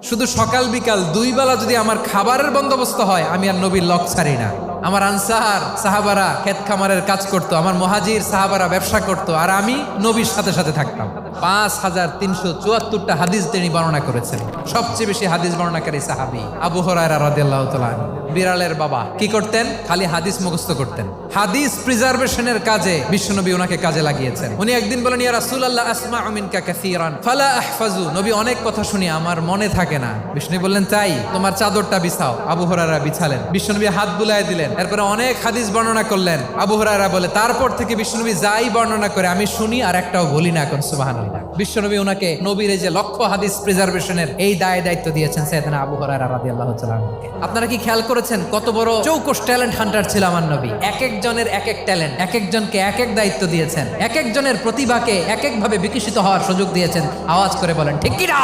শুধু সকাল বিকাল দুই বেলা যদি আমার খাবারের বন্দোবস্ত হয়, আমি আর নবীর লক ছাড়ি না। আমার আনসার সাহাবারা ক্ষেত খামারের কাজ করতো, আমার মুহাজির সাহাবারা ব্যবসা করতো, আর আমি নবীর সাথে সাথে থাকতাম। 5374টা হাদিস তিনি বর্ণনা করেছেন। সবচেয়ে বেশি হাদিস বর্ণনাকারী সাহাবী আবু হুরায়রা রাদিয়াল্লাহু তাআলা আনহু। বিড়ালের বাবা কি করতেন? খালি হাদিস মুখস্থ করতেন। হাদিস প্রিজার্ভেশনের কাজে বিশ্বনবী ওনাকে কাজে লাগিয়েছেন। উনি একদিন বলেন, ইয়া রাসূলুল্লাহ আসমাউ মিনকা কাসীরান ফালা আহফাজু। নবী, অনেক কথা শুনি, আমার মনে থাকে না। বিশ্বনবী বললেন, তাই তোমার চাদরটা বিছাও। আবু হুরায়রা বিছালেন। বিশ্বনবী হাত বুলায় দিলেন। এরপরে অনেক হাদিস বর্ণনা করলেন। আবু হুরায়রা বলে, তারপর থেকে বিশ্বনবী যাই বর্ণনা করে আমি শুনি আর একটাও বলি না। এখন সুবহানাল্লাহ। বিশ্বনবী ওনাকে নবীর এই যে লক্ষ হাদিস প্রিজার্ভেশনের এই দায়িত্ব দিয়েছেন সাইয়েদনা আবু হুরায়রা রাদিয়াল্লাহু তাআলা আনহুকে। আপনারা কি খেয়াল করেছেন কত বড় চৌকস ট্যালেন্ট হান্টার ছিল আমার নবী? এক একজনের এক এক ট্যালেন্ট, এক একজনকে এক এক দায়িত্ব দিয়েছেন, এক একজনের প্রতিভাকে এক এক ভাবে বিকশিত হওয়ার সুযোগ দিয়েছেন। আওয়াজ করে বলেন ঠিক কি না?